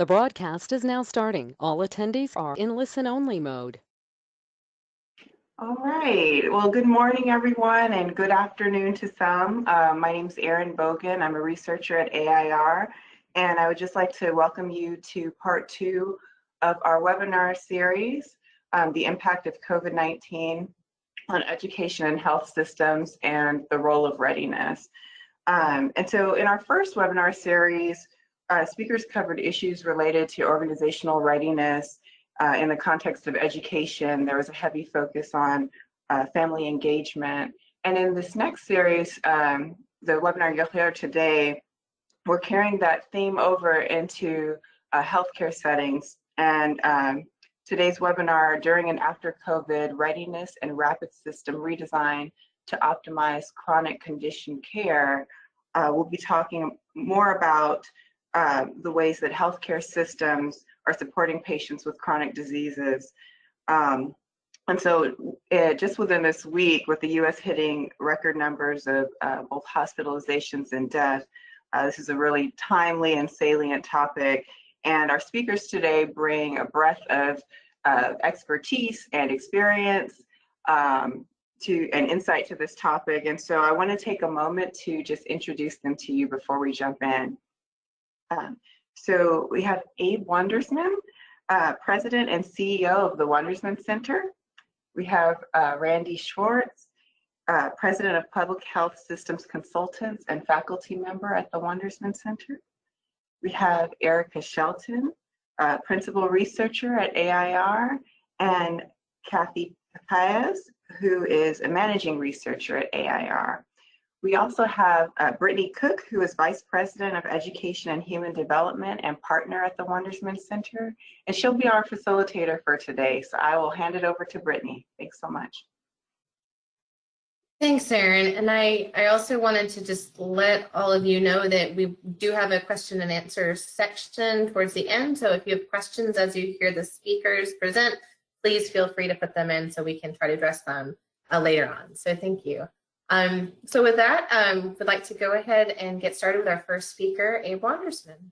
The broadcast is now starting. All attendees are in listen-only mode. All right. Well, good morning, everyone, and good afternoon to some. My name is Erin Bogan. I'm a researcher at AIR, and I would just like to welcome you to part 2 of our webinar series, The Impact of COVID-19 on Education and Health Systems and the Role of Readiness. And so in our first webinar series, speakers covered issues related to organizational readiness in the context of education. There was a heavy focus on family engagement. And in this next series, the webinar you'll hear today, we're carrying that theme over into healthcare settings. And today's webinar, during and after COVID, readiness and rapid system redesign to optimize chronic condition care. We'll be talking more about the ways that healthcare systems are supporting patients with chronic diseases. And so just within this week, with the US hitting record numbers of both hospitalizations and death, this is a really timely and salient topic. And our speakers today bring a breadth of expertise and experience and insight to this topic. And so I want to take a moment to just introduce them to you before we jump in. So we have Abe Wondersman, President and CEO of the Wondersman Center. We have Randy Schwartz, President of Public Health Systems Consultants and faculty member at the Wondersman Center. We have Erica Shelton, Principal Researcher at AIR, and Kathy Paez, who is a Managing Researcher at AIR. We also have Brittany Cook, who is Vice President of Education and Human Development and partner at the Wondersman Center, and she'll be our facilitator for today. So I will hand it over to Brittany. Thanks so much. Thanks, Erin. And I also wanted to just let all of you know that we do have a question and answer section towards the end. So if you have questions as you hear the speakers present, please feel free to put them in so we can try to address them later on. So thank you. So with that, we'd like to go ahead and get started with our first speaker, Abe Wondersman.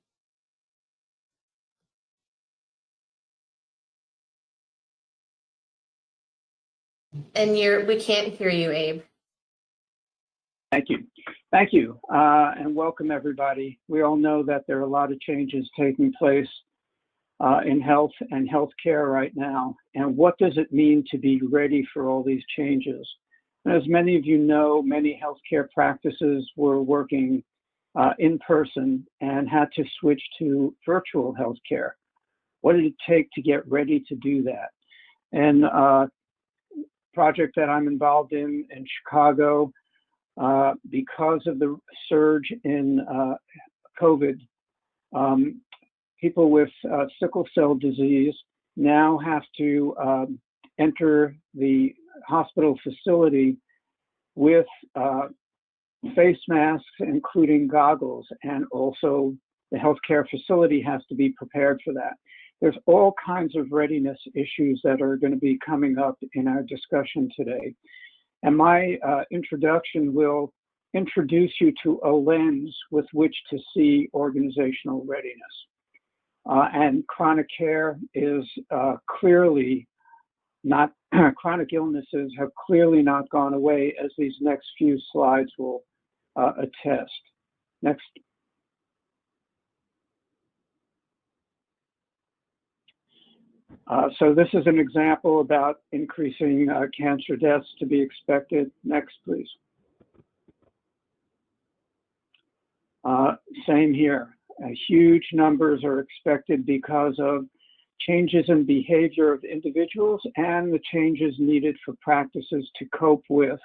And we can't hear you, Abe. Thank you. Thank you, and welcome everybody. We all know that there are a lot of changes taking place in health and healthcare right now. And what does it mean to be ready for all these changes? As many of you know, many healthcare practices were working in person and had to switch to virtual healthcare. What did it take to get ready to do that? And project that I'm involved in Chicago, because of the surge in COVID, people with sickle cell disease now have to enter the hospital facility with face masks, including goggles, and also the healthcare facility has to be prepared for that. There's all kinds of readiness issues that are going to be coming up in our discussion today. And my introduction will introduce you to a lens with which to see organizational readiness. And chronic care is clearly not, chronic illnesses have clearly not gone away, as these next few slides will attest. Next. So this is an example about increasing cancer deaths to be expected. Next, please. Same here. Huge numbers are expected because of changes in behavior of individuals and the changes needed for practices to cope with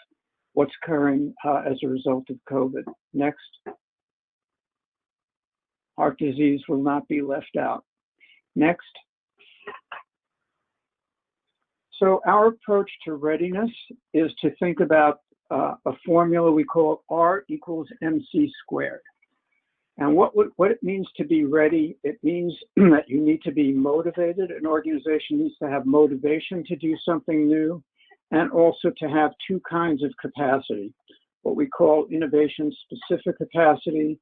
what's occurring as a result of COVID. Next. Heart disease will not be left out. Next. So our approach to readiness is to think about a formula we call R equals MC squared. And what it means to be ready, it means that you need to be motivated. An organization needs to have motivation to do something new, and also to have two kinds of capacity, what we call innovation-specific capacity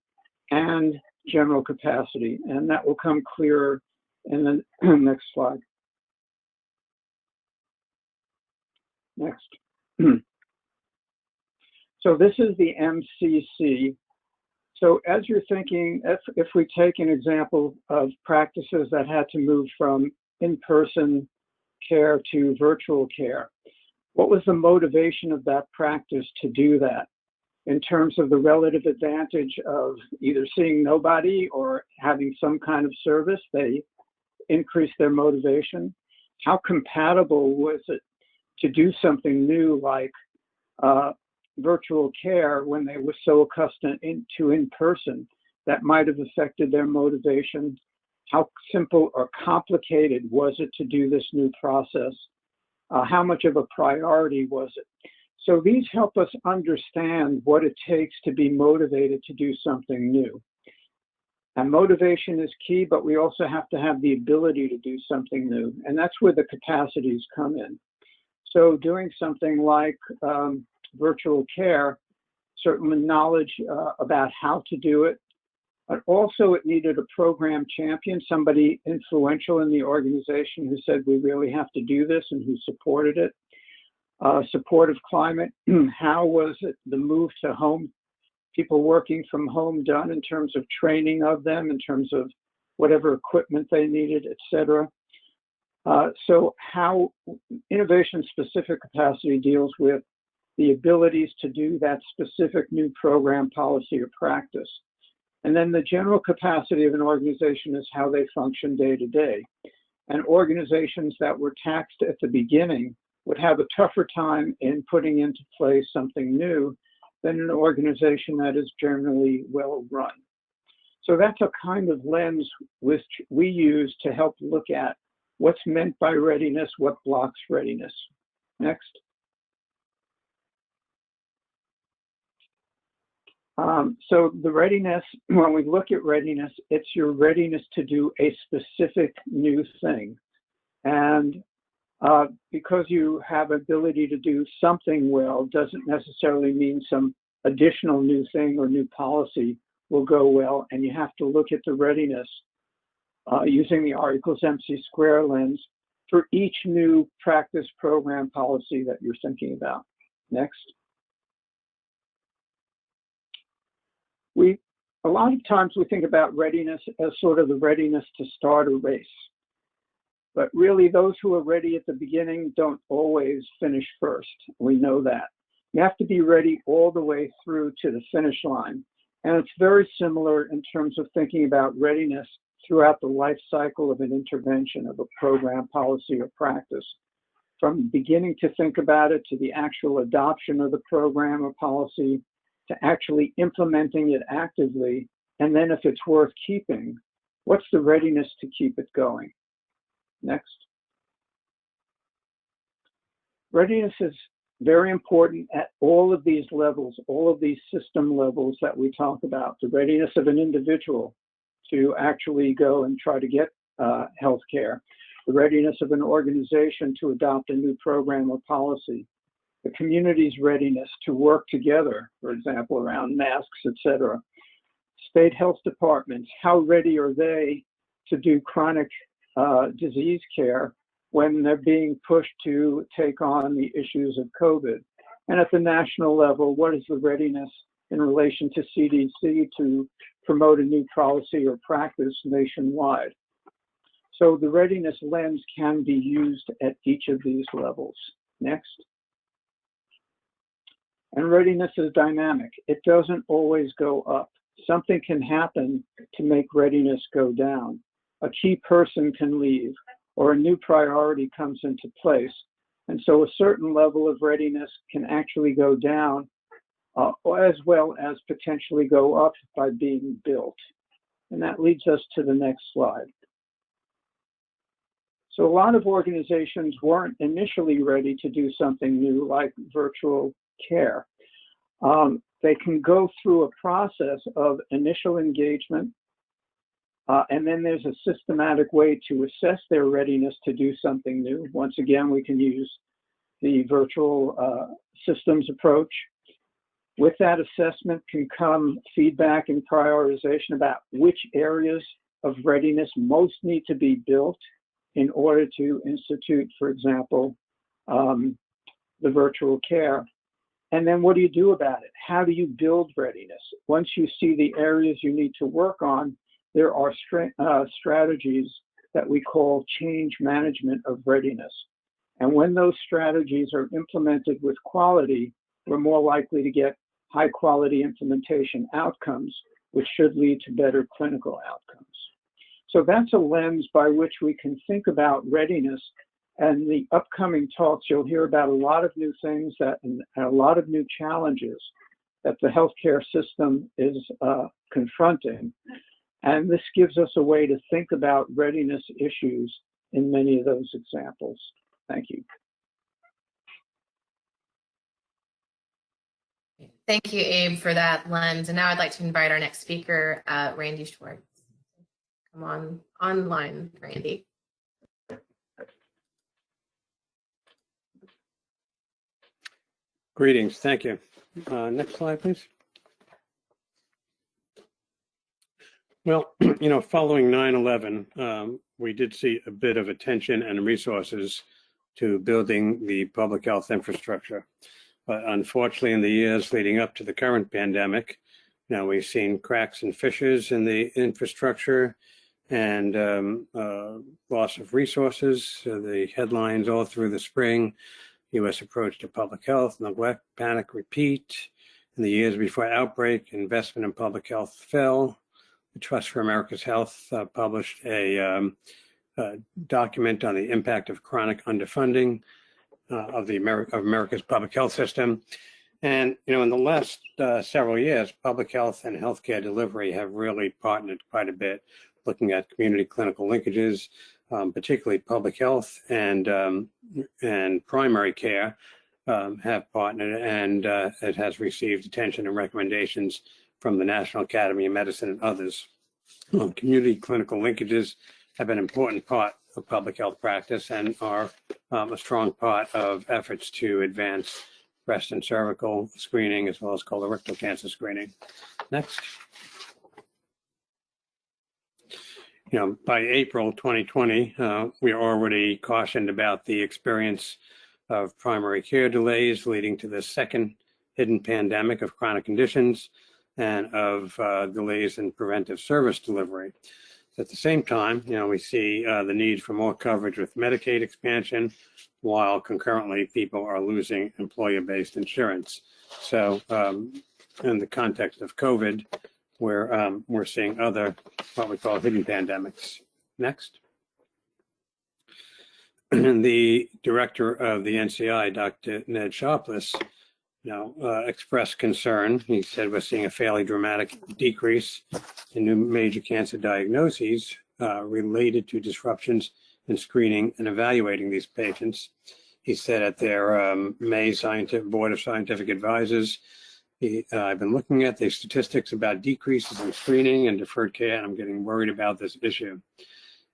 and general capacity, and that will come clearer in the next slide. Next. So this is the MCC. So as you're thinking, if we take an example of practices that had to move from in-person care to virtual care, what was the motivation of that practice to do that in terms of the relative advantage of either seeing nobody or having some kind of service? They increased their motivation. How compatible was it to do something new like virtual care when they were so accustomed to in-person? That might have affected their motivation. How simple or complicated was it to do this new process? How much of a priority was it? So these help us understand what it takes to be motivated to do something new. And motivation is key, but we also have to have the ability to do something new. And that's where the capacities come in. So doing something like virtual care, certainly knowledge about how to do it, but also it needed a program champion, somebody influential in the organization who said, we really have to do this, and who supported it. Supportive climate, how was it the move to home, people working from home done in terms of training of them, in terms of whatever equipment they needed, et cetera. So how innovation-specific capacity deals with the abilities to do that specific new program, policy, or practice. And then the general capacity of an organization is how they function day to day. And organizations that were taxed at the beginning would have a tougher time in putting into place something new than an organization that is generally well run. So that's a kind of lens which we use to help look at what's meant by readiness, what blocks readiness. Next. So the readiness, when we look at readiness, it's your readiness to do a specific new thing. And because you have ability to do something well doesn't necessarily mean some additional new thing or new policy will go well. And you have to look at the readiness using the R equals MC square lens for each new practice, program, policy that you're thinking about. Next. A lot of times we think about readiness as sort of the readiness to start a race. But really, those who are ready at the beginning don't always finish first. We know that. You have to be ready all the way through to the finish line. And it's very similar in terms of thinking about readiness throughout the life cycle of an intervention, of a program, policy, or practice. From beginning to think about it, to the actual adoption of the program or policy, to actually implementing it actively, and then if it's worth keeping, what's the readiness to keep it going? Next. Readiness is very important at all of these levels, all of these system levels that we talk about. The readiness of an individual to actually go and try to get health care, the readiness of an organization to adopt a new program or policy, the community's readiness to work together, for example, around masks, et cetera. State health departments, how ready are they to do chronic disease care when they're being pushed to take on the issues of COVID? And at the national level, what is the readiness in relation to CDC to promote a new policy or practice nationwide? So the readiness lens can be used at each of these levels. Next. And readiness is dynamic. It doesn't always go up. Something can happen to make readiness go down. A key person can leave, or a new priority comes into place. And so a certain level of readiness can actually go down, as well as potentially go up by being built. And that leads us to the next slide. So a lot of organizations weren't initially ready to do something new like virtual care. They can go through a process of initial engagement, and then there's a systematic way to assess their readiness to do something new. Once again, we can use the virtual systems approach. With that assessment can come feedback and prioritization about which areas of readiness most need to be built in order to institute, for example, the virtual care. And then what do you do about it? How do you build readiness? Once you see the areas you need to work on, there are strategies that we call change management of readiness. And when those strategies are implemented with quality, we're more likely to get high quality implementation outcomes, which should lead to better clinical outcomes. So that's a lens by which we can think about readiness. And the upcoming talks, you'll hear about a lot of new things and a lot of new challenges that the healthcare system is confronting. And this gives us a way to think about readiness issues in many of those examples. Thank you. Thank you, Abe, for that lens. And now I'd like to invite our next speaker, Randy Schwartz. Come on, online, Randy. Greetings, thank you. Next slide, please. Well, following 9/11, we did see a bit of attention and resources to building the public health infrastructure. But unfortunately, in the years leading up to the current pandemic, now we've seen cracks and fissures in the infrastructure and loss of resources. The headlines all through the spring: U.S. approach to public health, neglect, panic, repeat. In the years before outbreak, investment in public health fell. The Trust for America's Health published a document on the impact of chronic underfunding of America's public health system. And, in the last several years, public health and healthcare delivery have really partnered quite a bit, looking at community clinical linkages, particularly public health and primary care have partnered, and it has received attention and recommendations from the National Academy of Medicine and others. Community clinical linkages have been an important part of public health practice and are a strong part of efforts to advance breast and cervical screening as well as colorectal cancer screening. Next. By April 2020, we are already cautioned about the experience of primary care delays leading to the second hidden pandemic of chronic conditions and of delays in preventive service delivery. At the same time, we see the need for more coverage with Medicaid expansion, while concurrently people are losing employer-based insurance. So in the context of COVID, we're seeing other, what we call hidden pandemics. Next. And the director of the NCI, Dr. Ned Sharpless, expressed concern. He said we're seeing a fairly dramatic decrease in new major cancer diagnoses related to disruptions in screening and evaluating these patients. He said at their May Board of Scientific Advisors, I've been looking at the statistics about decreases in screening and deferred care, and I'm getting worried about this issue.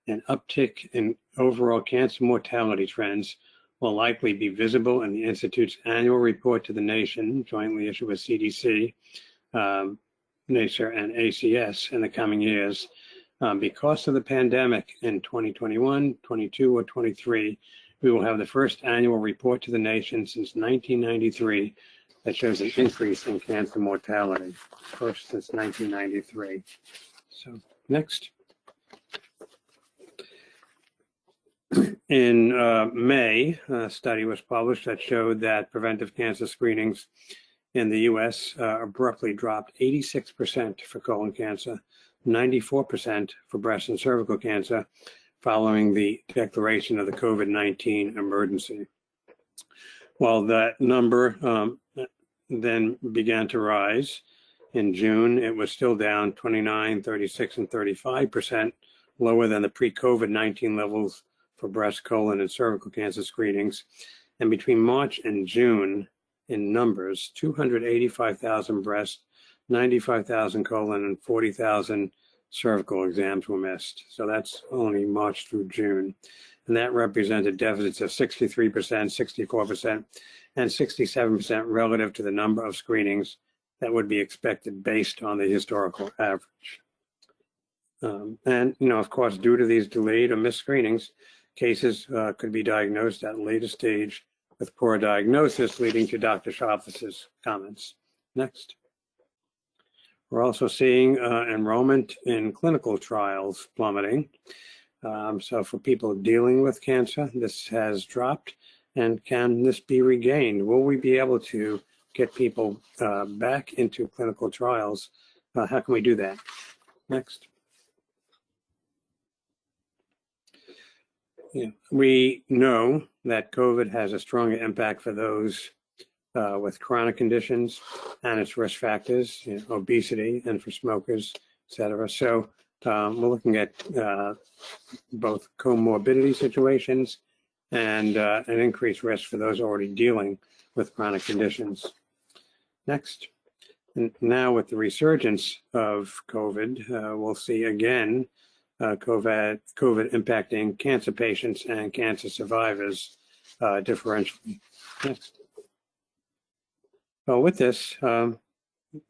An uptick in overall cancer mortality trends will likely be visible in the Institute's annual report to the nation, jointly issued with CDC, NACER, and ACS in the coming years. Because of the pandemic in 2021, 22, or 23, we will have the first annual report to the nation since 1993 that shows an increase in cancer mortality, first since 1993. So next. In May, a study was published that showed that preventive cancer screenings in the U.S. Abruptly dropped 86% for colon cancer, 94% for breast and cervical cancer, following the declaration of the COVID-19 emergency. While that number then began to rise, in June, it was still down 29, 36, and 35%, lower than the pre-COVID-19 levels for breast, colon, and cervical cancer screenings. And between March and June, in numbers, 285,000 breast, 95,000 colon, and 40,000 cervical exams were missed. So that's only March through June. And that represented deficits of 63%, 64%, and 67% relative to the number of screenings that would be expected based on the historical average. And, of course, due to these delayed or missed screenings, cases could be diagnosed at a later stage with poor diagnosis, leading to Dr. Schaff's comments. Next. We're also seeing enrollment in clinical trials plummeting. So for people dealing with cancer, this has dropped. And can this be regained? Will we be able to get people back into clinical trials? How can we do that? Next. Yeah. We know that COVID has a stronger impact for those with chronic conditions and its risk factors, obesity, and for smokers, et cetera. So we're looking at both comorbidity situations and an increased risk for those already dealing with chronic conditions. Next. And now with the resurgence of COVID, we'll see again COVID impacting cancer patients and cancer survivors differentially. Next. Well, with this,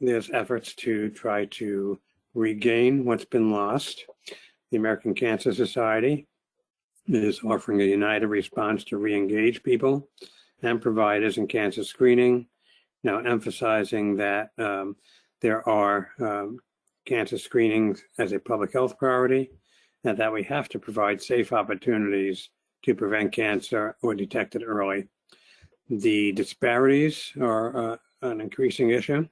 there's efforts to try to regain what's been lost. The American Cancer Society is offering a united response to re-engage people and providers in cancer screening, emphasizing that there are cancer screenings as a public health priority, and that we have to provide safe opportunities to prevent cancer or detect it early. The disparities are an increasing issue,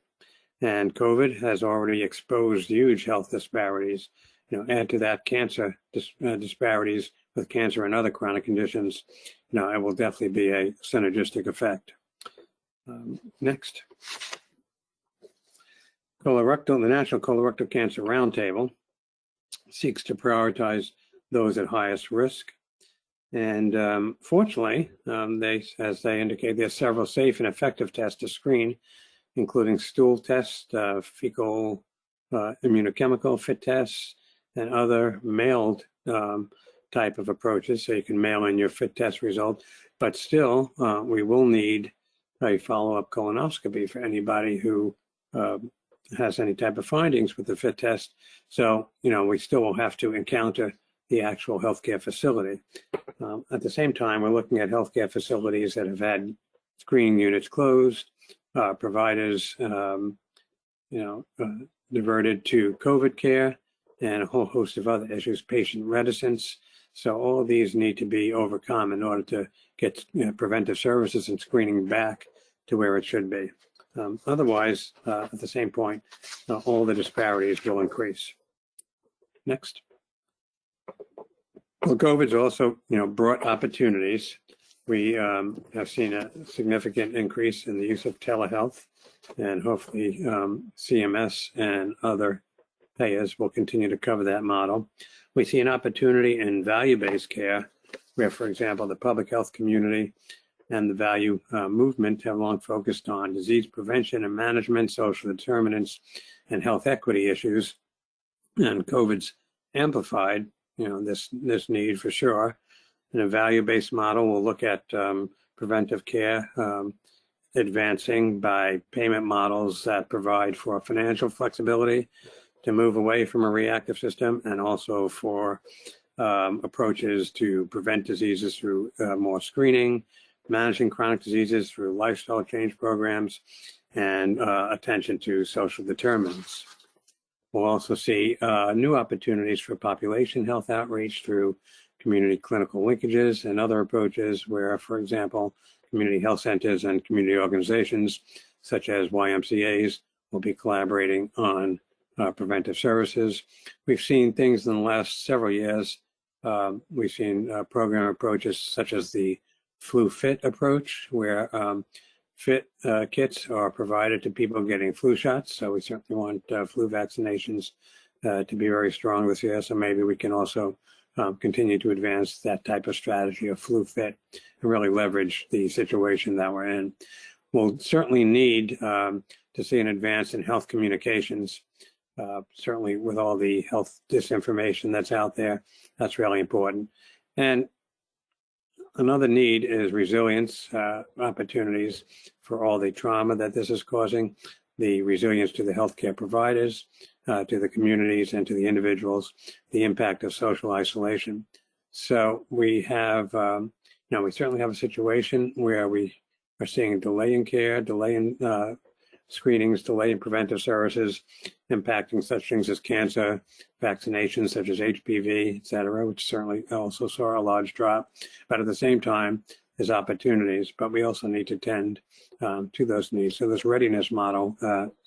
and COVID has already exposed huge health disparities. Add to that cancer disparities with cancer and other chronic conditions, it will definitely be a synergistic effect. Next. The National Colorectal Cancer Roundtable seeks to prioritize those at highest risk. And fortunately, as they indicate, there are several safe and effective tests to screen, including stool tests, fecal immunochemical fit tests, and other mailed type of approaches. So you can mail in your fit test result, but still we will need a follow-up colonoscopy for anybody who has any type of findings with the fit test. So, we still will have to encounter the actual healthcare facility. At the same time, we're looking at healthcare facilities that have had screening units closed, providers, diverted to COVID care, and a whole host of other issues, patient reticence. So all of these need to be overcome in order to get preventive services and screening back to where it should be. Otherwise, at the same point, all the disparities will increase. Next. Well, COVID's also, brought opportunities. We have seen a significant increase in the use of telehealth, and hopefully CMS and other payers will continue to cover that model. We see an opportunity in value-based care, where, for example, the public health community and the value movement have long focused on disease prevention and management, social determinants, and health equity issues. And COVID's amplified, this need for sure. In a value-based model, we'll look at preventive care advancing by payment models that provide for financial flexibility to move away from a reactive system, and also for approaches to prevent diseases through more screening, managing chronic diseases through lifestyle change programs, and attention to social determinants. We'll also see new opportunities for population health outreach through community clinical linkages and other approaches where, for example, community health centers and community organizations such as YMCAs will be collaborating on preventive services. We've seen things in the last several years. We've seen program approaches such as the flu fit approach, where fit kits are provided to people getting flu shots. So we certainly want flu vaccinations to be very strong this year. So maybe we can also continue to advance that type of strategy of flu fit and really leverage the situation that we're in. We'll certainly need to see an advance in health communications, certainly with all the health disinformation that's out there. That's really important. And another need is resilience opportunities for all the trauma that this is causing. the resilience to the healthcare providers, to the communities, and to the individuals, the impact of social isolation. So we have, we certainly have a situation where we are seeing a delay in care, delay in screenings, delay in preventive services, impacting such things as cancer, vaccinations such as HPV, et cetera, which certainly also saw a large drop. But at the same time, there's opportunities, but we also need to tend to those needs. So this readiness model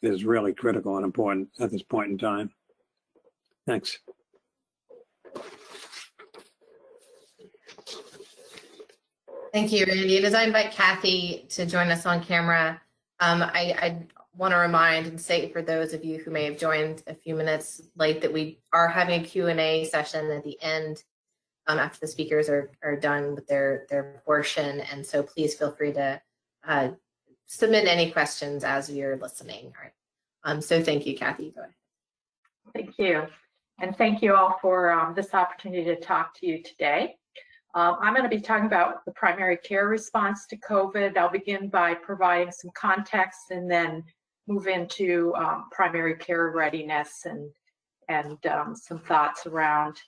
is really critical and important at this point in time. Thanks. Thank you, Randy. As I invite Kathy to join us on camera, I want to remind and say for those of you who may have joined a few minutes late that we are having a Q&A session at the end after the speakers are done with their portion. And so please feel free to submit any questions as you're listening. All right. So thank you, Kathy. Go ahead. Thank you. And thank you all for this opportunity to talk to you today. I'm going to be talking about the primary care response to COVID. I'll begin by providing some context and then move into primary care readiness and some thoughts around,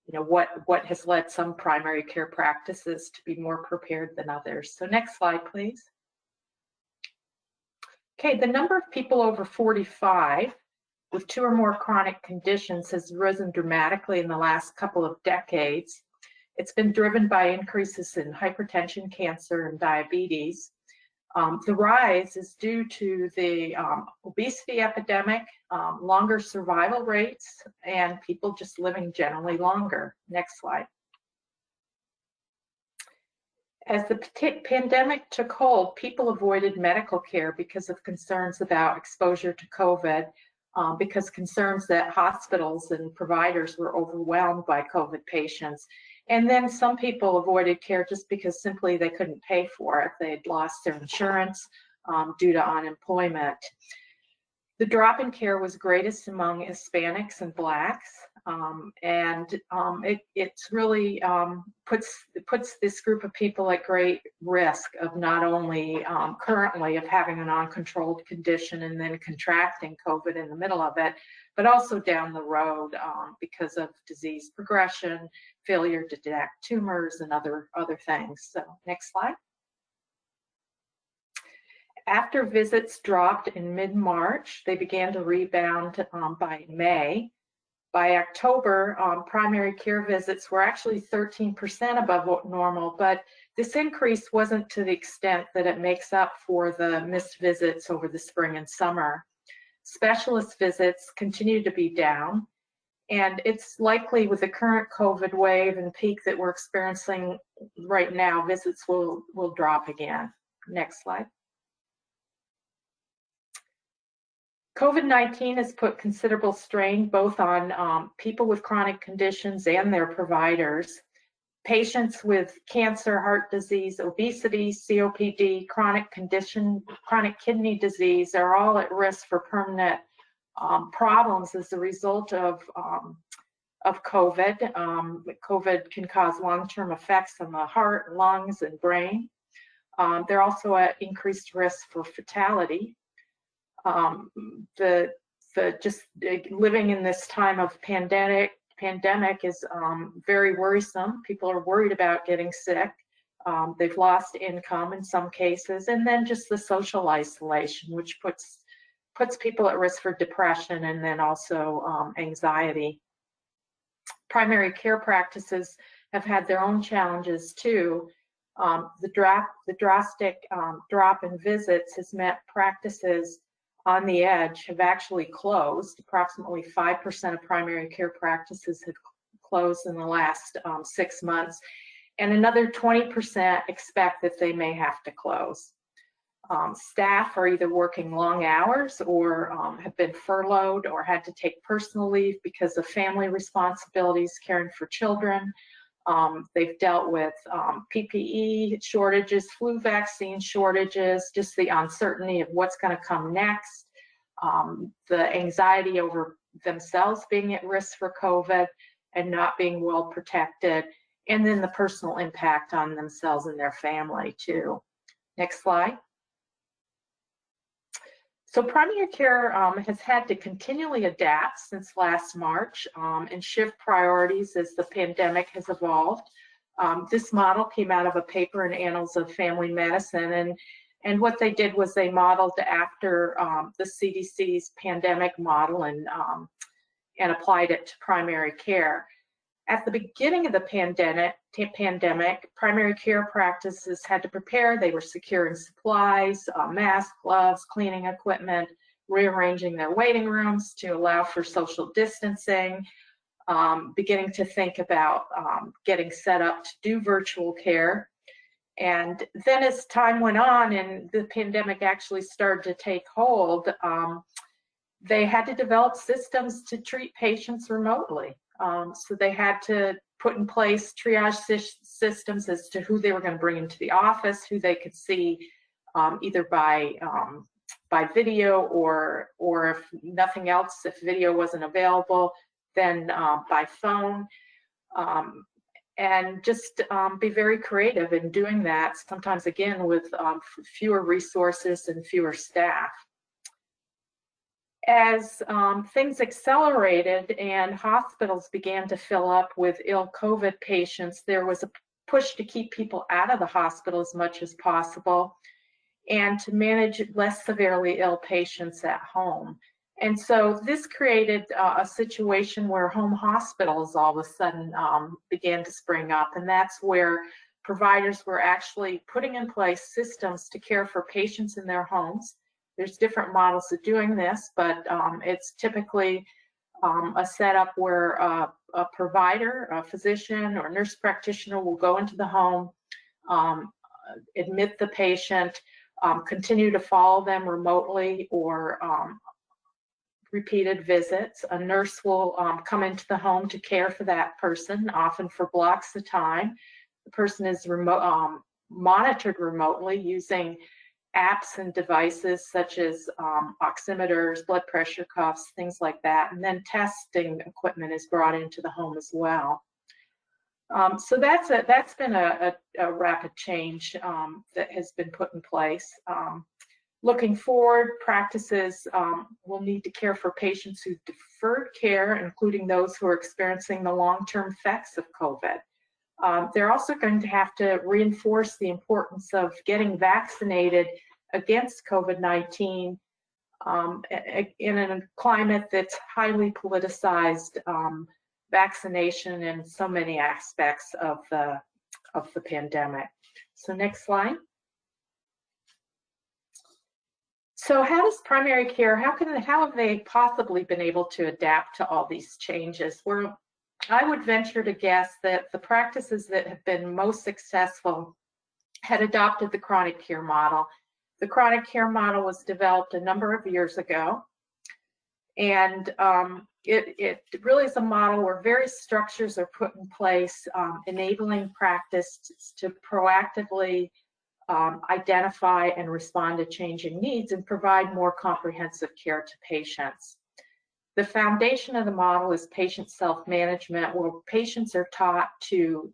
what has led some primary care practices to be more prepared than others. So next slide, please. Okay, the number of people over 45 with 2 or more chronic conditions has risen dramatically in the last couple of decades. It's been driven by increases in hypertension, cancer, and diabetes. The rise is due to the obesity epidemic, longer survival rates, and people just living generally longer. Next slide. As the pandemic took hold, people avoided medical care because of concerns about exposure to COVID, because concerns that hospitals and providers were overwhelmed by COVID patients. And then some people avoided care just because simply they couldn't pay for it. They had lost their insurance due to unemployment. The drop in care was greatest among Hispanics and Blacks, and it's really puts this group of people at great risk of not only currently of having an uncontrolled condition and then contracting COVID in the middle of it, but also down the road because of disease progression, failure to detect tumors, and other things. So next slide. After visits dropped in mid-March, they began to rebound by May. By October, primary care visits were actually 13% above normal, but this increase wasn't to the extent that it makes up for the missed visits over the spring and summer. Specialist visits continue to be down, and it's likely with the current COVID wave and peak that we're experiencing right now, visits will drop again. Next slide. COVID-19 has put considerable strain both on people with chronic conditions and their providers. Patients with cancer, heart disease, obesity, COPD, chronic kidney disease are all at risk for permanent problems as a result of COVID. COVID can cause long-term effects on the heart, lungs, and brain. They're also at increased risk for fatality. Just living in this time of pandemic is very worrisome. People are worried about getting sick. They've lost income in some cases, and then just the social isolation, which puts people at risk for depression and then also anxiety. Primary care practices have had their own challenges too. The drastic drop in visits has meant practices on the edge have actually closed. Approximately 5% of primary care practices have closed in the last 6 months, and another 20% expect that they may have to close. Staff are either working long hours or have been furloughed or had to take personal leave because of family responsibilities, caring for children. They've dealt with PPE shortages, flu vaccine shortages, just the uncertainty of what's going to come next, the anxiety over themselves being at risk for COVID and not being well protected, and then the personal impact on themselves and their family too. Next slide. So primary care has had to continually adapt since last March and shift priorities as the pandemic has evolved. This model came out of a paper in Annals of Family Medicine, and what they did was they modeled after the CDC's pandemic model and applied it to primary care. At the beginning of the pandemic, primary care practices had to prepare. They were securing supplies, masks, gloves, cleaning equipment, rearranging their waiting rooms to allow for social distancing, beginning to think about getting set up to do virtual care. And then as time went on and the pandemic actually started to take hold, they had to develop systems to treat patients remotely. So they had to put in place triage systems as to who they were going to bring into the office, who they could see either by video or if nothing else, if video wasn't available, then by phone. And just be very creative in doing that, sometimes again with fewer resources and fewer staff. As things accelerated and hospitals began to fill up with ill COVID patients, there was a push to keep people out of the hospital as much as possible and to manage less severely ill patients at home. And so this created a situation where home hospitals all of a sudden began to spring up, and that's where providers were actually putting in place systems to care for patients in their homes. There's different models of doing this, but it's typically a setup where a provider, a physician, or nurse practitioner will go into the home, admit the patient, continue to follow them remotely or repeated visits. A nurse will come into the home to care for that person, often for blocks of time. The person is monitored remotely using apps and devices such as oximeters, blood pressure cuffs, things like that, and then testing equipment is brought into the home as well. So that's been a rapid change that has been put in place. Looking forward, practices will need to care for patients who've deferred care, including those who are experiencing the long-term effects of COVID. They're also going to have to reinforce the importance of getting vaccinated against COVID-19 in a climate that's highly politicized vaccination in so many aspects of the pandemic. So next slide. So how does primary care, how have they possibly been able to adapt to all these changes? I would venture to guess that the practices that have been most successful had adopted the chronic care model. The chronic care model was developed a number of years ago, and it really is a model where various structures are put in place, enabling practice to proactively identify and respond to changing needs and provide more comprehensive care to patients. The foundation of the model is patient self-management, where patients are taught to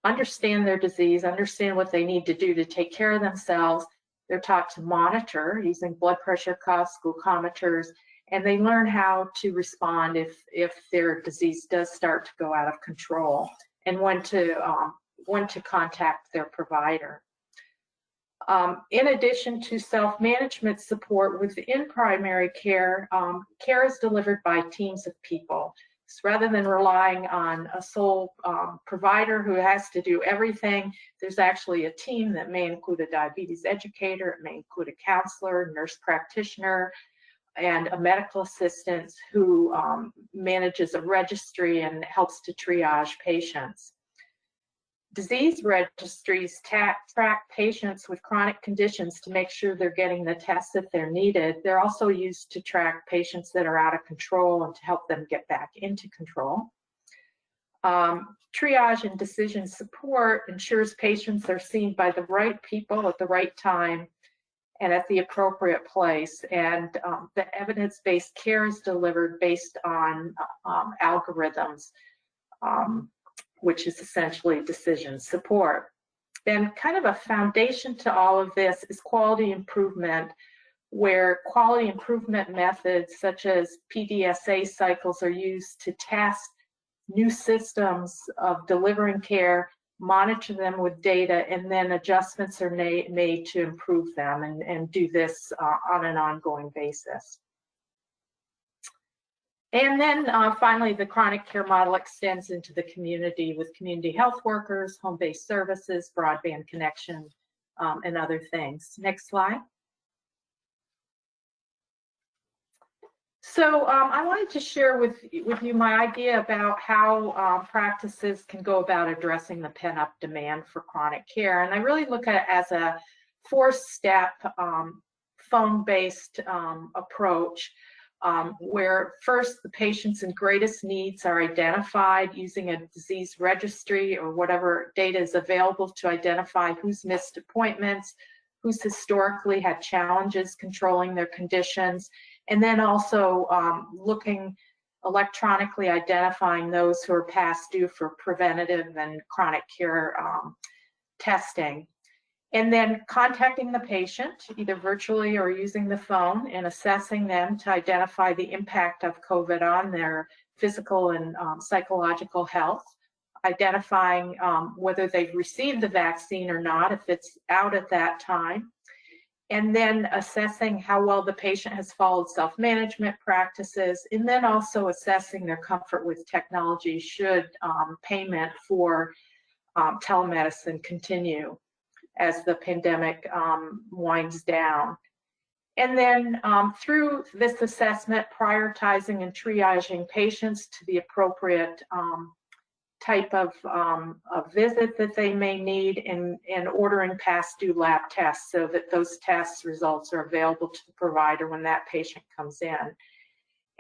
understand their disease, understand what they need to do to take care of themselves. They're taught to monitor using blood pressure cuffs, glucometers, and they learn how to respond if their disease does start to go out of control, and when to contact their provider. In addition to self-management support within primary care, care is delivered by teams of people. So rather than relying on a sole provider who has to do everything, there's actually a team that may include a diabetes educator, it may include a counselor, nurse practitioner, and a medical assistant who manages a registry and helps to triage patients. Disease registries track patients with chronic conditions to make sure they're getting the tests if they're needed. They're also used to track patients that are out of control and to help them get back into control. Triage and decision support ensures patients are seen by the right people at the right time and at the appropriate place. And the evidence-based care is delivered based on algorithms, which is essentially decision support. Then kind of a foundation to all of this is quality improvement, where quality improvement methods such as PDSA cycles are used to test new systems of delivering care, monitor them with data, and then adjustments are made to improve them, and do this on an ongoing basis. And then finally, the chronic care model extends into the community with community health workers, home-based services, broadband connection, and other things. Next slide. So I wanted to share with you my idea about how practices can go about addressing the pent-up demand for chronic care. And I really look at it as a four-step phone-based approach, where first the patients in greatest needs are identified using a disease registry or whatever data is available to identify who's missed appointments, who's historically had challenges controlling their conditions, and then also looking electronically identifying those who are past due for preventative and chronic care testing. And then contacting the patient, either virtually or using the phone, and assessing them to identify the impact of COVID on their physical and psychological health, identifying whether they've received the vaccine or not, if it's out at that time, and then assessing how well the patient has followed self-management practices, and then also assessing their comfort with technology should payment for telemedicine continue as the pandemic winds down. And then through this assessment, prioritizing and triaging patients to the appropriate type of visit that they may need, and ordering past due lab tests so that those test results are available to the provider when that patient comes in.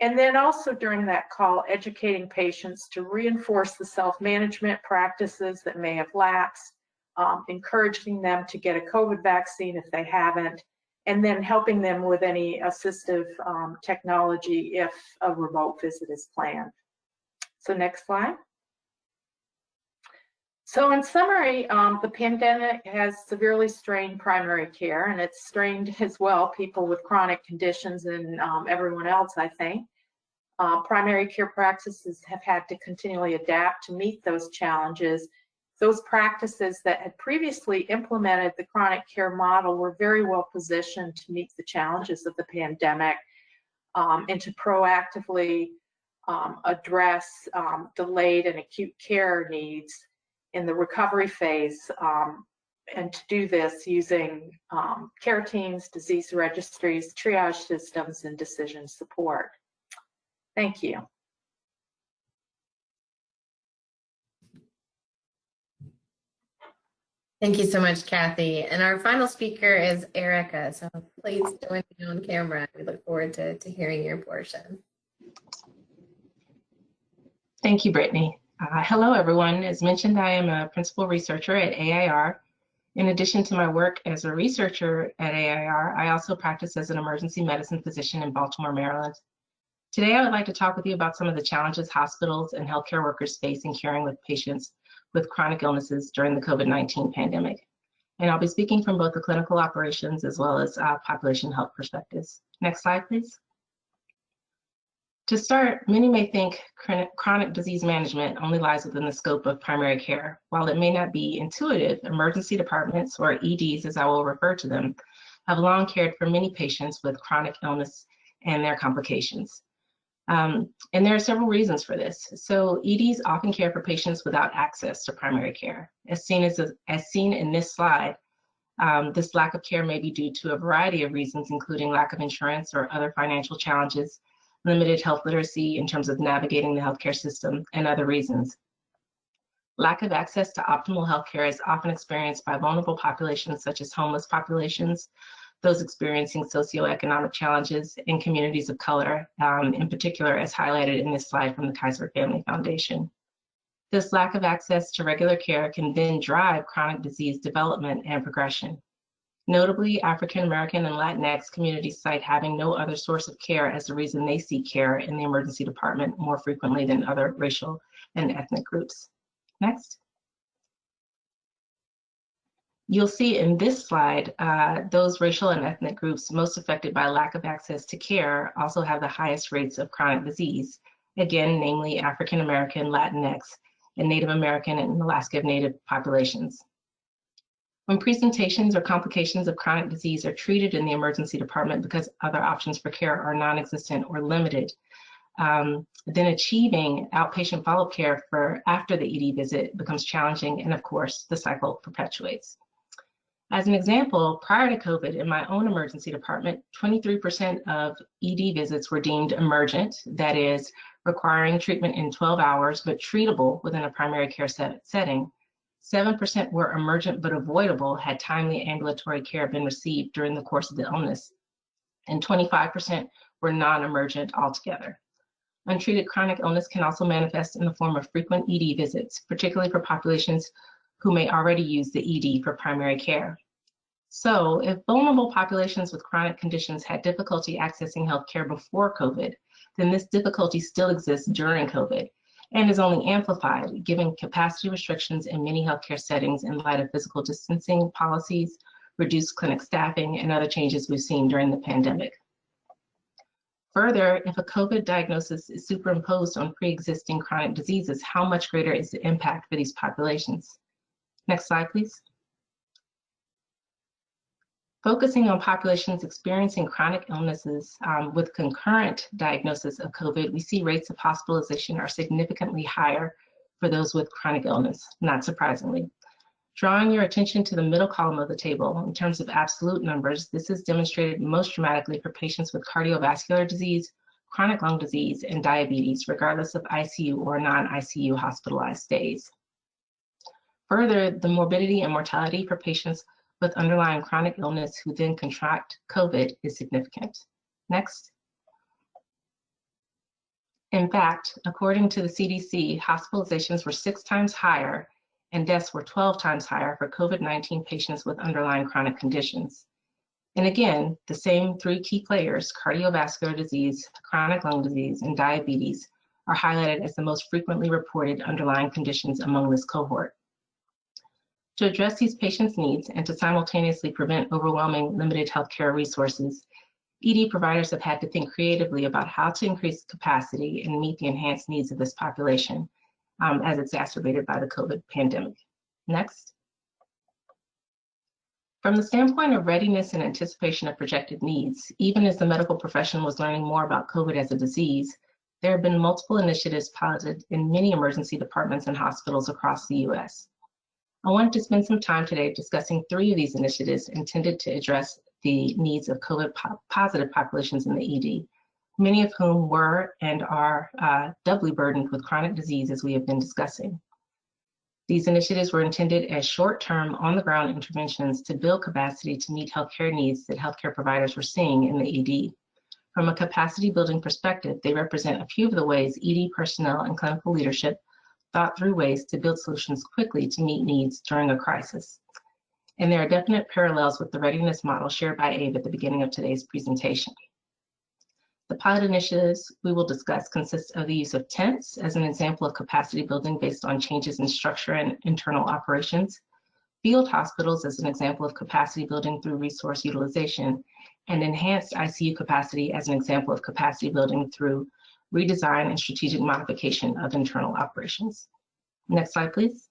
And then also during that call, educating patients to reinforce the self-management practices that may have lapsed, encouraging them to get a COVID vaccine if they haven't, and then helping them with any assistive technology if a remote visit is planned. So next slide. So in summary, the pandemic has severely strained primary care, and it's strained as well people with chronic conditions and everyone else, I think. Primary care practices have had to continually adapt to meet those challenges. Those practices that had previously implemented the chronic care model were very well positioned to meet the challenges of the pandemic and to proactively address delayed and acute care needs in the recovery phase, and to do this using care teams, disease registries, triage systems, and decision support. Thank you. Thank you so much, Kathy. And our final speaker is Erica. So please join me on camera. We look forward to hearing your portion. Thank you, Brittany. Hello, everyone. As mentioned, I am a principal researcher at AIR. In addition to my work as a researcher at AIR, I also practice as an emergency medicine physician in Baltimore, Maryland. Today, I would like to talk with you about some of the challenges hospitals and healthcare workers face in caring with patients with chronic illnesses during the COVID-19 pandemic. And I'll be speaking from both the clinical operations as well as population health perspectives. Next slide, please. To start, many may think chronic disease management only lies within the scope of primary care. While it may not be intuitive, emergency departments, or EDs as I will refer to them, have long cared for many patients with chronic illness and their complications. And there are several reasons for this. So EDs often care for patients without access to primary care. As seen in this slide, this lack of care may be due to a variety of reasons, including lack of insurance or other financial challenges, limited health literacy in terms of navigating the healthcare system, and other reasons. Lack of access to optimal healthcare is often experienced by vulnerable populations such as homeless populations, those experiencing socioeconomic challenges, in communities of color, in particular as highlighted in this slide from the Kaiser Family Foundation. This lack of access to regular care can then drive chronic disease development and progression. Notably, African American and Latinx communities cite having no other source of care as the reason they seek care in the emergency department more frequently than other racial and ethnic groups. Next. You'll see in this slide, those racial and ethnic groups most affected by lack of access to care also have the highest rates of chronic disease. Again, namely African American, Latinx, and Native American and Alaska Native populations. When presentations or complications of chronic disease are treated in the emergency department because other options for care are non-existent or limited, then achieving outpatient follow-up care for after the ED visit becomes challenging, and of course, the cycle perpetuates. As an example, prior to COVID, in my own emergency department, 23% of ED visits were deemed emergent, that is, requiring treatment in 12 hours, but treatable within a primary care setting. 7% were emergent but avoidable had timely ambulatory care been received during the course of the illness, and 25% were non-emergent altogether. Untreated chronic illness can also manifest in the form of frequent ED visits, particularly for populations who may already use the ED for primary care. So if vulnerable populations with chronic conditions had difficulty accessing healthcare before COVID, then this difficulty still exists during COVID and is only amplified given capacity restrictions in many healthcare settings in light of physical distancing policies, reduced clinic staffing, and other changes we've seen during the pandemic. Further, if a COVID diagnosis is superimposed on pre-existing chronic diseases, how much greater is the impact for these populations? Next slide, please. Focusing on populations experiencing chronic illnesses with concurrent diagnosis of COVID, we see rates of hospitalization are significantly higher for those with chronic illness, not surprisingly. Drawing your attention to the middle column of the table, in terms of absolute numbers, this is demonstrated most dramatically for patients with cardiovascular disease, chronic lung disease, and diabetes, regardless of ICU or non-ICU hospitalized stays. Further, the morbidity and mortality for patients with underlying chronic illness who then contract COVID is significant. Next. In fact, according to the CDC, hospitalizations were 6 times higher and deaths were 12 times higher for COVID-19 patients with underlying chronic conditions. And again, the same 3 key players, cardiovascular disease, chronic lung disease, and diabetes, are highlighted as the most frequently reported underlying conditions among this cohort. To address these patients' needs and to simultaneously prevent overwhelming limited healthcare resources, ED providers have had to think creatively about how to increase capacity and meet the enhanced needs of this population as exacerbated by the COVID pandemic. Next. From the standpoint of readiness and anticipation of projected needs, even as the medical profession was learning more about COVID as a disease, there have been multiple initiatives piloted in many emergency departments and hospitals across the US. I wanted to spend some time today discussing 3 of these initiatives intended to address the needs of COVID-positive populations in the ED, many of whom were and are doubly burdened with chronic disease, as we have been discussing. These initiatives were intended as short-term, on-the-ground interventions to build capacity to meet healthcare needs that healthcare providers were seeing in the ED. From a capacity building perspective, they represent a few of the ways ED personnel and clinical leadership thought through ways to build solutions quickly to meet needs during a crisis. And there are definite parallels with the readiness model shared by Abe at the beginning of today's presentation. The pilot initiatives we will discuss consist of the use of tents as an example of capacity building based on changes in structure and internal operations, field hospitals as an example of capacity building through resource utilization, and enhanced ICU capacity as an example of capacity building through redesign and strategic modification of internal operations. Next slide, please.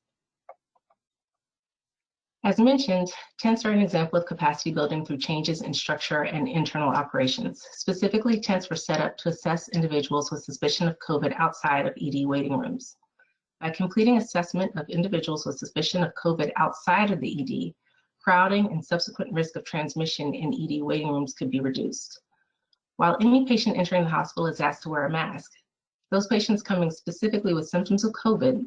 As mentioned, tents are an example of capacity building through changes in structure and internal operations. Specifically, tents were set up to assess individuals with suspicion of COVID outside of ED waiting rooms. By completing assessment of individuals with suspicion of COVID outside of the ED, crowding and subsequent risk of transmission in ED waiting rooms could be reduced. While any patient entering the hospital is asked to wear a mask, those patients coming specifically with symptoms of COVID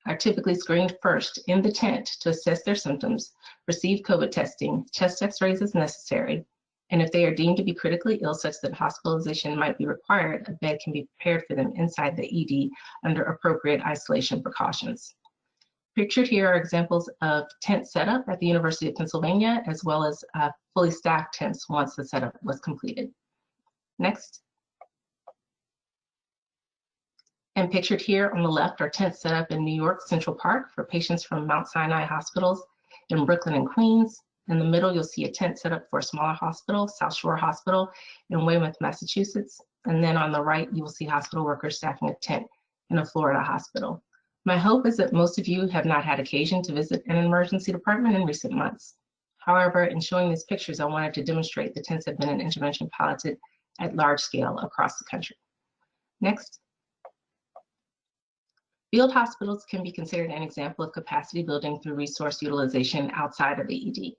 are typically screened first in the tent to assess their symptoms, receive COVID testing, chest x-rays as necessary, and if they are deemed to be critically ill such that hospitalization might be required, a bed can be prepared for them inside the ED under appropriate isolation precautions. Pictured here are examples of tent setup at the University of Pennsylvania, as well as fully staffed tents once the setup was completed. Next. And pictured here on the left are tents set up in New York Central Park for patients from Mount Sinai hospitals in Brooklyn and Queens. In the middle, you'll see a tent set up for a smaller hospital, South Shore Hospital in Weymouth, Massachusetts. And then on the right, you will see hospital workers staffing a tent in a Florida hospital. My hope is that most of you have not had occasion to visit an emergency department in recent months. However, in showing these pictures, I wanted to demonstrate the tents have been an intervention piloted at large scale across the country. Next. Field hospitals can be considered an example of capacity building through resource utilization outside of the ED.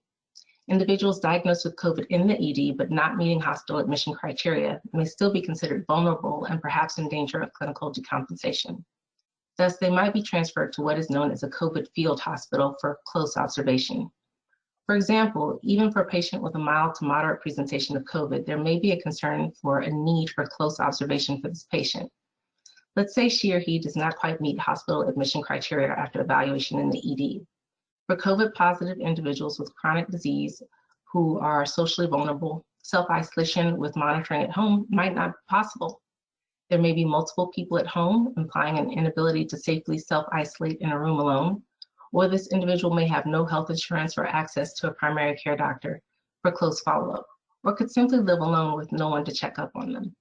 Individuals diagnosed with COVID in the ED but not meeting hospital admission criteria may still be considered vulnerable and perhaps in danger of clinical decompensation. Thus, they might be transferred to what is known as a COVID field hospital for close observation. For example, even for a patient with a mild to moderate presentation of COVID, there may be a concern for a need for close observation for this patient. Let's say she or he does not quite meet hospital admission criteria after evaluation in the ED. For COVID-positive individuals with chronic disease who are socially vulnerable, self-isolation with monitoring at home might not be possible. There may be multiple people at home, implying an inability to safely self-isolate in a room alone, or this individual may have no health insurance or access to a primary care doctor for close follow-up, or could simply live alone with no one to check up on them.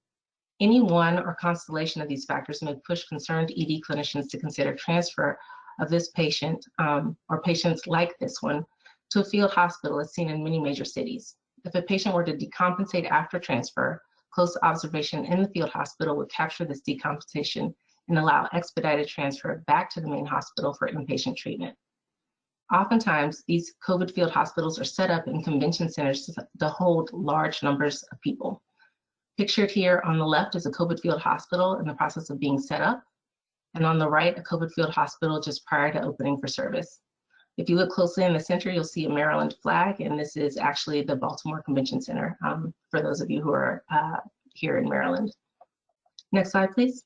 Any one or constellation of these factors may push concerned ED clinicians to consider transfer of this patient or patients like this one to a field hospital as seen in many major cities. If a patient were to decompensate after transfer, close observation in the field hospital would capture this decompensation and allow expedited transfer back to the main hospital for inpatient treatment. Oftentimes, these COVID field hospitals are set up in convention centers to hold large numbers of people. Pictured here on the left is a COVID field hospital in the process of being set up, and on the right, a COVID field hospital just prior to opening for service. If you look closely in the center, you'll see a Maryland flag, and this is actually the Baltimore Convention Center for those of you who are here in Maryland. Next slide, please.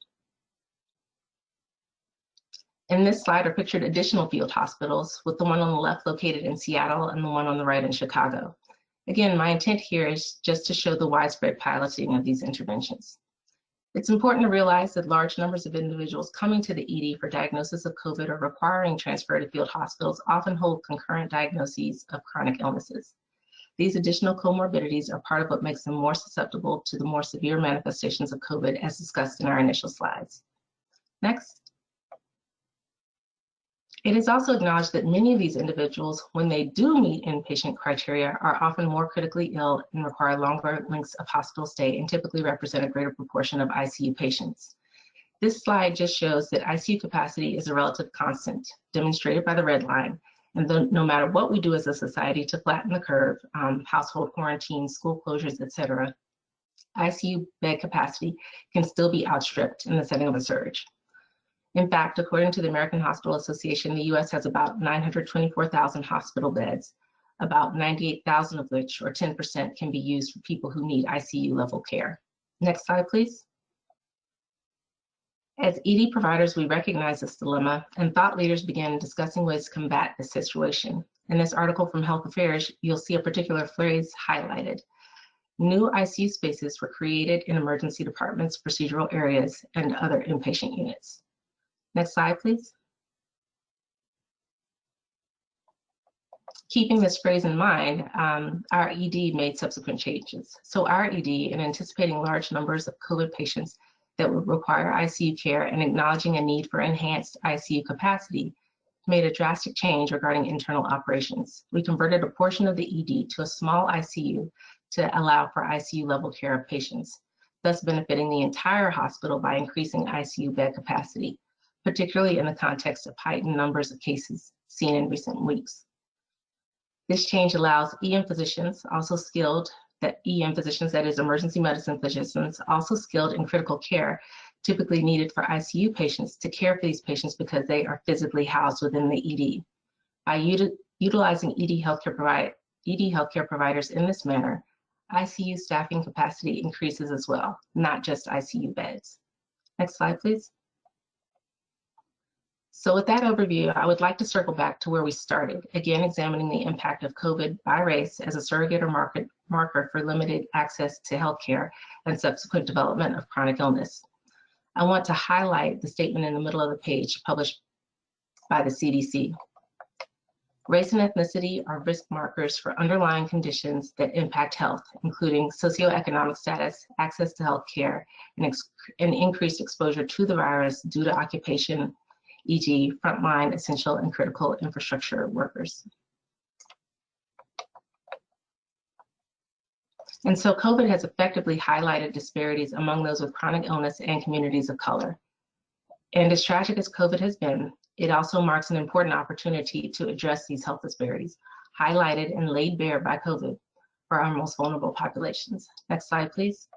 In this slide are pictured additional field hospitals, with the one on the left located in Seattle and the one on the right in Chicago. Again, my intent here is just to show the widespread piloting of these interventions. It's important to realize that large numbers of individuals coming to the ED for diagnosis of COVID or requiring transfer to field hospitals often hold concurrent diagnoses of chronic illnesses. These additional comorbidities are part of what makes them more susceptible to the more severe manifestations of COVID as discussed in our initial slides. Next. It is also acknowledged that many of these individuals, when they do meet inpatient criteria, are often more critically ill and require longer lengths of hospital stay and typically represent a greater proportion of ICU patients. This slide just shows that ICU capacity is a relative constant, demonstrated by the red line, and no matter what we do as a society to flatten the curve, household quarantines, school closures, etc., ICU bed capacity can still be outstripped in the setting of a surge. In fact, according to the American Hospital Association, the US has about 924,000 hospital beds, about 98,000 of which, or 10%, can be used for people who need ICU level care. Next slide, please. As ED providers, we recognize this dilemma, and thought leaders began discussing ways to combat this situation. In this article from Health Affairs, you'll see a particular phrase highlighted. New ICU spaces were created in emergency departments, procedural areas, and other inpatient units. Next slide, please. Keeping this phrase in mind, our ED made subsequent changes. So our ED, in anticipating large numbers of COVID patients that would require ICU care and acknowledging a need for enhanced ICU capacity, made a drastic change regarding internal operations. We converted a portion of the ED to a small ICU to allow for ICU level care of patients, thus benefiting the entire hospital by increasing ICU bed capacity, particularly in the context of heightened numbers of cases seen in recent weeks. This change allows EM physicians, that is emergency medicine physicians, also skilled in critical care, typically needed for ICU patients, to care for these patients because they are physically housed within the ED. By utilizing ED healthcare providers in this manner, ICU staffing capacity increases as well, not just ICU beds. Next slide, please. So with that overview, I would like to circle back to where we started, again examining the impact of COVID by race as a surrogate or marker for limited access to healthcare and subsequent development of chronic illness. I want to highlight the statement in the middle of the page published by the CDC. Race and ethnicity are risk markers for underlying conditions that impact health, including socioeconomic status, access to health care, and increased exposure to the virus due to occupation, e.g. frontline, essential, and critical infrastructure workers. And so COVID has effectively highlighted disparities among those with chronic illness and communities of color. And as tragic as COVID has been, it also marks an important opportunity to address these health disparities, highlighted and laid bare by COVID for our most vulnerable populations. Next slide, please.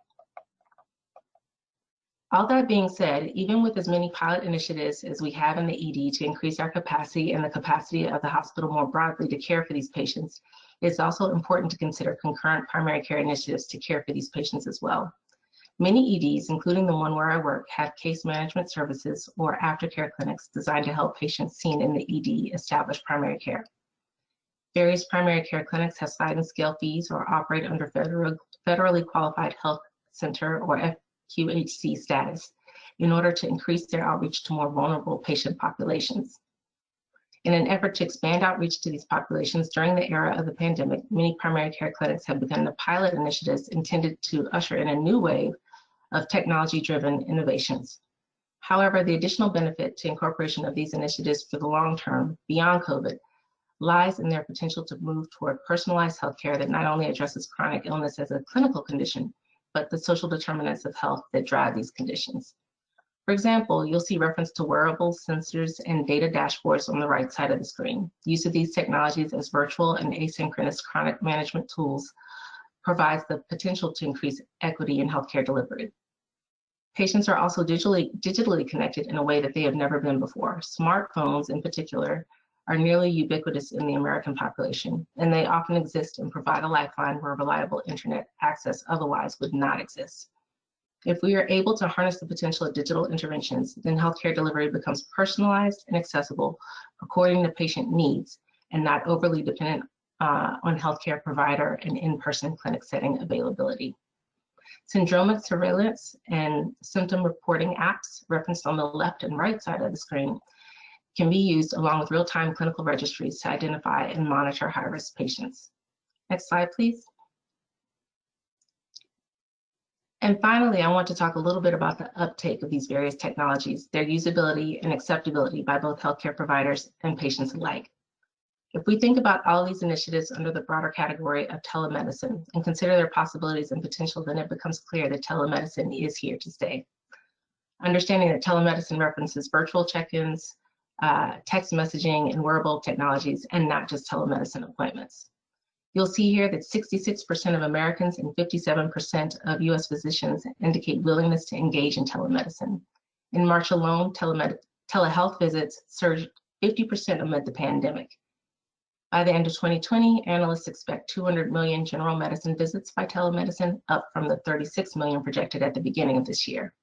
All that being said, even with as many pilot initiatives as we have in the ED to increase our capacity and the capacity of the hospital more broadly to care for these patients, it's also important to consider concurrent primary care initiatives to care for these patients as well. Many EDs, including the one where I work, have case management services or aftercare clinics designed to help patients seen in the ED establish primary care. Various primary care clinics have slide and scale fees or operate under federally qualified health center or FQHC status in order to increase their outreach to more vulnerable patient populations. In an effort to expand outreach to these populations during the era of the pandemic, many primary care clinics have begun the pilot initiatives intended to usher in a new wave of technology-driven innovations. However, the additional benefit to incorporation of these initiatives for the long term, beyond COVID, lies in their potential to move toward personalized healthcare that not only addresses chronic illness as a clinical condition, but the social determinants of health that drive these conditions. For example, you'll see reference to wearables, sensors, and data dashboards on the right side of the screen. Use of these technologies as virtual and asynchronous chronic management tools provides the potential to increase equity in healthcare delivery. Patients are also digitally connected in a way that they have never been before. Smartphones, in particular, are nearly ubiquitous in the American population, and they often exist and provide a lifeline where reliable internet access otherwise would not exist. If we are able to harness the potential of digital interventions, then healthcare delivery becomes personalized and accessible according to patient needs and not overly dependent on healthcare provider and in-person clinic setting availability. Syndromic surveillance and symptom reporting apps referenced on the left and right side of the screen can be used along with real-time clinical registries to identify and monitor high-risk patients. Next slide, please. And finally, I want to talk a little bit about the uptake of these various technologies, their usability and acceptability by both healthcare providers and patients alike. If we think about all these initiatives under the broader category of telemedicine and consider their possibilities and potential, then it becomes clear that telemedicine is here to stay. Understanding that telemedicine references virtual check-ins, text messaging, and wearable technologies, and not just telemedicine appointments. You'll see here that 66% of Americans and 57% of US physicians indicate willingness to engage in telemedicine. In March alone, telehealth visits surged 50% amid the pandemic. By the end of 2020, analysts expect 200 million general medicine visits by telemedicine, up from the 36 million projected at the beginning of this year.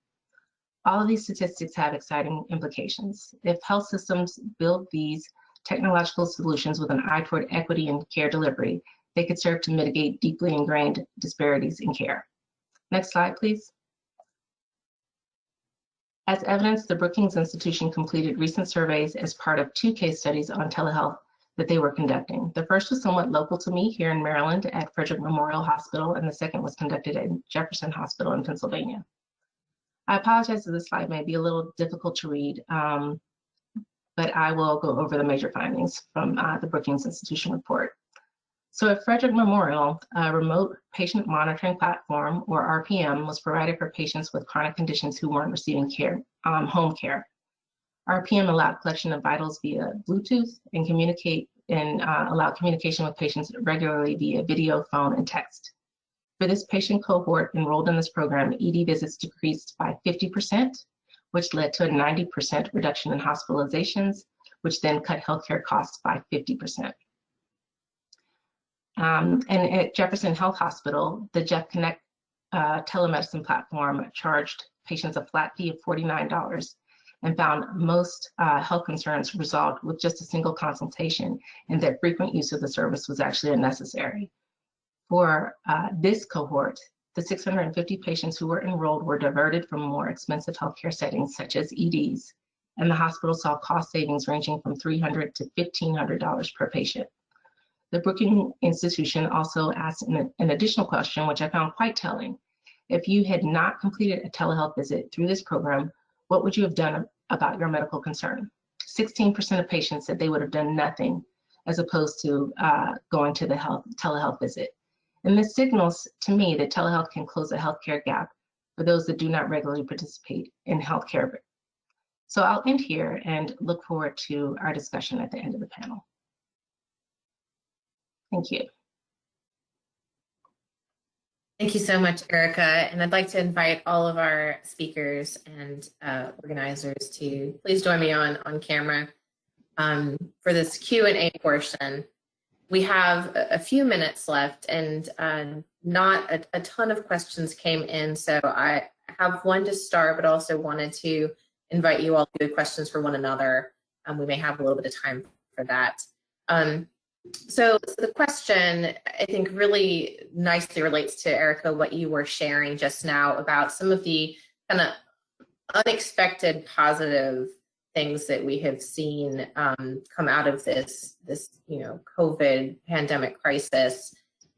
All of these statistics have exciting implications. If health systems build these technological solutions with an eye toward equity in care delivery, they could serve to mitigate deeply ingrained disparities in care. Next slide, please. As evidence, the Brookings Institution completed recent surveys as part of 2 case studies on telehealth that they were conducting. The first was somewhat local to me here in Maryland at Frederick Memorial Hospital, and the second was conducted at Jefferson Hospital in Pennsylvania. I apologize that this slide may be a little difficult to read, but I will go over the major findings from the Brookings Institution report. So at Frederick Memorial, a remote patient monitoring platform, or RPM, was provided for patients with chronic conditions who weren't receiving care, home care. RPM allowed collection of vitals via Bluetooth and allowed communication with patients regularly via video, phone, and text. For this patient cohort enrolled in this program, ED visits decreased by 50%, which led to a 90% reduction in hospitalizations, which then cut healthcare costs by 50%. And at Jefferson Health Hospital, the Jeff Connect telemedicine platform charged patients a flat fee of $49 and found most health concerns resolved with just a single consultation, and that frequent use of the service was actually unnecessary. For this cohort, the 650 patients who were enrolled were diverted from more expensive healthcare settings such as EDs and the hospital saw cost savings ranging from $300 to $1,500 per patient. The Brookings Institution also asked an additional question, which I found quite telling. If you had not completed a telehealth visit through this program, what would you have done about your medical concern? 16% of patients said they would have done nothing as opposed to going to the telehealth visit. And this signals to me that telehealth can close a healthcare gap for those that do not regularly participate in healthcare. So I'll end here and look forward to our discussion at the end of the panel. Thank you. Thank you so much, Erica. And I'd like to invite all of our speakers and organizers to please join me on camera for this Q&A portion. We have a few minutes left, and not a ton of questions came in, so I have one to start, but also wanted to invite you all to do questions for one another. We may have a little bit of time for that. So the question, I think, really nicely relates to, Erica, what you were sharing just now about some of the kind of unexpected positive things that we have seen come out of this COVID pandemic crisis.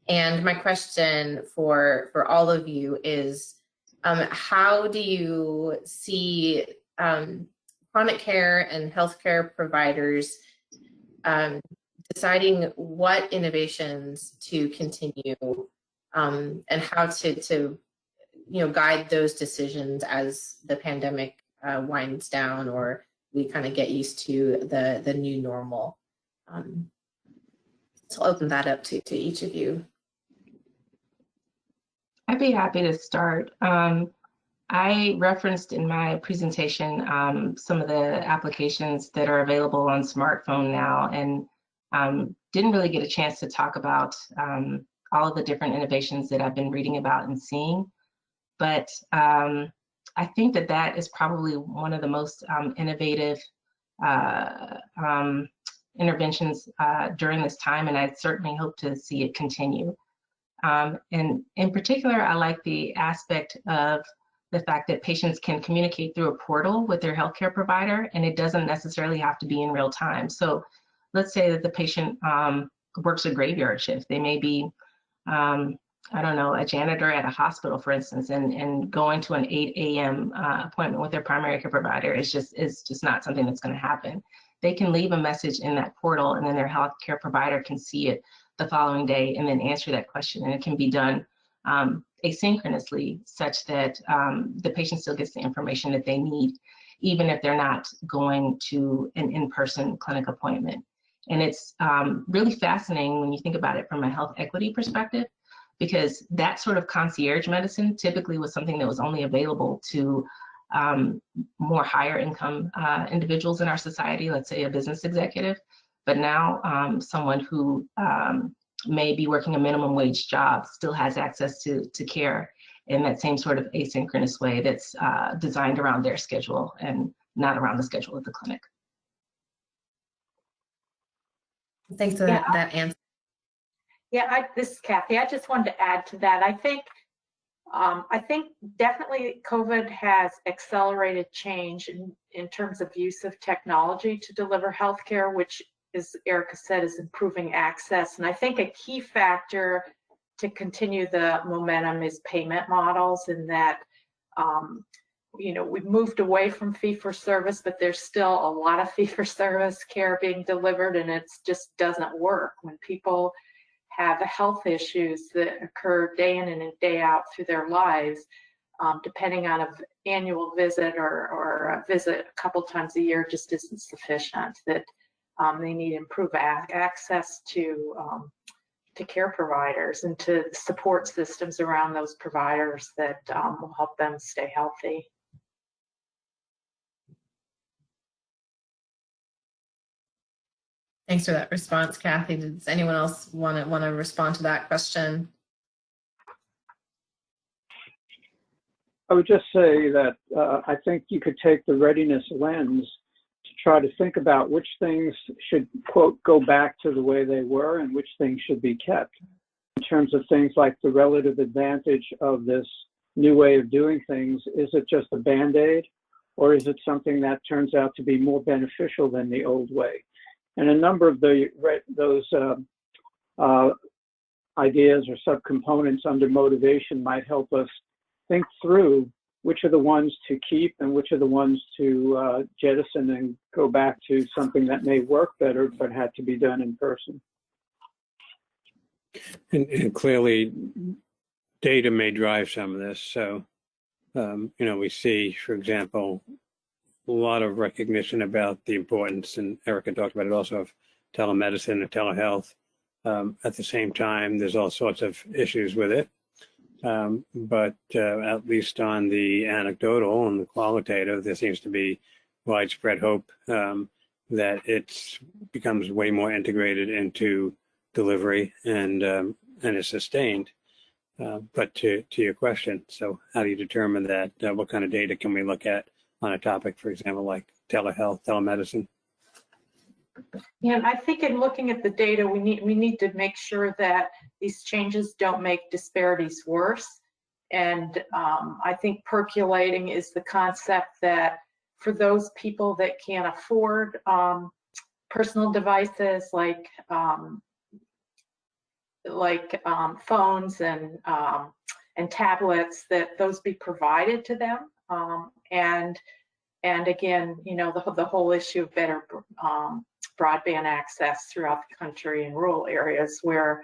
And my question for all of you is, how do you see chronic care and healthcare providers deciding what innovations to continue and how to guide those decisions as the pandemic winds down or we kind of get used to the new normal? So I'll open that up to each of you. I'd be happy to start. I referenced in my presentation some of the applications that are available on smartphone now, and didn't really get a chance to talk about all of the different innovations that I've been reading about and seeing. But I think that is probably one of the most innovative interventions during this time, and I certainly hope to see it continue. And in particular, I like the aspect of the fact that patients can communicate through a portal with their healthcare provider, and it doesn't necessarily have to be in real time. So let's say that the patient works a graveyard shift. They may be, I don't know, a janitor at a hospital, for instance, and going to an 8 a.m. Appointment with their primary care provider is just not something that's going to happen. They can leave a message in that portal, and then their healthcare provider can see it the following day and then answer that question. And it can be done asynchronously, such that the patient still gets the information that they need, even if they're not going to an in-person clinic appointment. And it's really fascinating when you think about it from a health equity perspective, because that sort of concierge medicine typically was something that was only available to more higher income individuals in our society, let's say a business executive. But now someone who may be working a minimum wage job still has access to care in that same sort of asynchronous way that's designed around their schedule and not around the schedule of the clinic. Thanks for that answer. Yeah, this is Kathy. I just wanted to add to that. I think definitely COVID has accelerated change in terms of use of technology to deliver healthcare, which, as Erica said, is improving access. And I think a key factor to continue the momentum is payment models, in that we've moved away from fee-for-service, but there's still a lot of fee-for-service care being delivered, and it just doesn't work. When people have health issues that occur day in and day out through their lives, depending on an annual visit or a visit a couple times a year just isn't sufficient, that they need improved access to care providers and to support systems around those providers that will help them stay healthy. Thanks for that response, Kathy. Does anyone else want to respond to that question? I would just say that I think you could take the readiness lens to try to think about which things should, quote, go back to the way they were and which things should be kept. In terms of things like the relative advantage of this new way of doing things, is it just a Band-Aid, or is it something that turns out to be more beneficial than the old way? And a number of those ideas or subcomponents under motivation might help us think through which are the ones to keep and which are the ones to jettison and go back to something that may work better but had to be done in person. And clearly, data may drive some of this. So, we see, for example, a lot of recognition about the importance, and Erica talked about it also, of telemedicine and telehealth. At the same time, there's all sorts of issues with it. But at least on the anecdotal and the qualitative, there seems to be widespread hope that it becomes way more integrated into delivery and is sustained. But to your question, so how do you determine that? What kind of data can we look at on a topic, for example, like telehealth, telemedicine? Yeah, and I think in looking at the data, we need to make sure that these changes don't make disparities worse. And I think percolating is the concept that for those people that can't afford personal devices like phones and tablets, that those be provided to them. And again, the whole issue of better broadband access throughout the country in rural areas where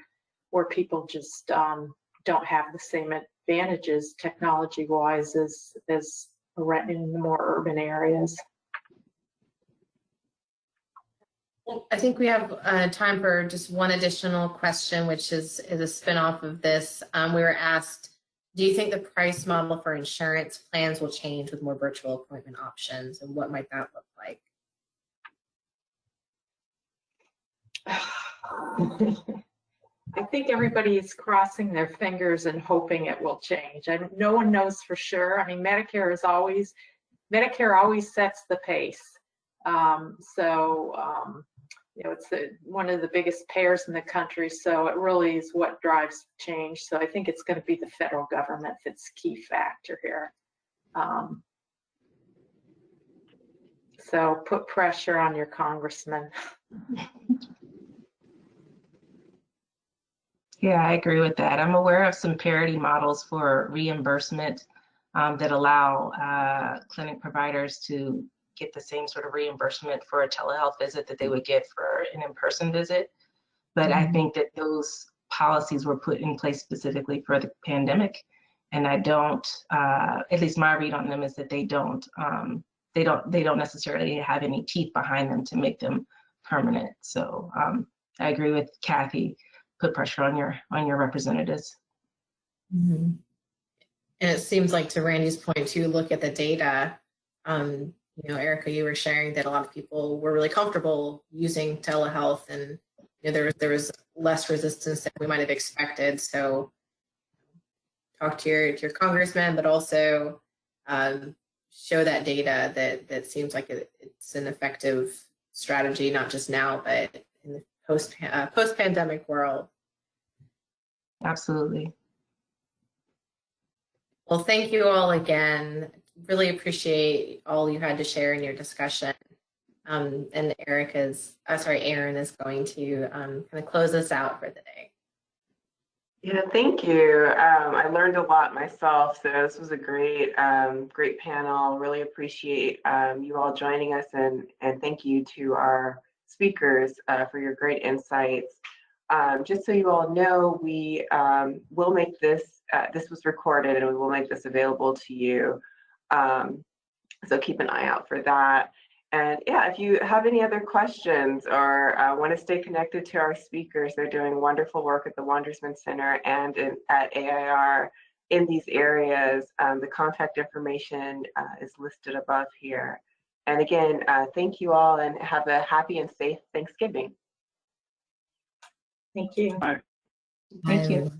people just don't have the same advantages technology-wise as in the more urban areas. I think we have time for just one additional question, which is a spin-off of this. We were asked, do you think the price model for insurance plans will change with more virtual appointment options, and what might that look like? I think everybody is crossing their fingers and hoping it will change. No one knows for sure. I mean, Medicare always sets the pace. It's one of the biggest payers in the country, so it really is what drives change. So I think it's going to be the federal government that's a key factor here. So put pressure on your congressman. Yeah, I agree with that. I'm aware of some parity models for reimbursement that allow clinic providers to get the same sort of reimbursement for a telehealth visit that they would get for an in-person visit. But I think that those policies were put in place specifically for the pandemic. And I don't, at least my read on them is that they don't necessarily have any teeth behind them to make them permanent. So I agree with Kathy. Put pressure on your representatives. Mm-hmm. And it seems like, to Randy's point too, look at the data. Erica, you were sharing that a lot of people were really comfortable using telehealth, and there was less resistance than we might have expected. So talk to your congressman, but also show that data that seems like it's an effective strategy, not just now, but in the post-pandemic world. Absolutely. Well, thank you all again. Really appreciate all you had to share in your discussion. And Aaron is going to kind of close us out for the day. Yeah, thank you. I learned a lot myself, so this was a great panel. Really appreciate you all joining us, and thank you to our speakers for your great insights. Just so you all know, we will make this was recorded, and we will make this available to you. So keep an eye out for that. And yeah, if you have any other questions or want to stay connected to our speakers, they're doing wonderful work at the Wandersman Center and at AIR in these areas. The contact information is listed above here. And again, thank you all, and have a happy and safe Thanksgiving. Thank you. Bye. Thank you.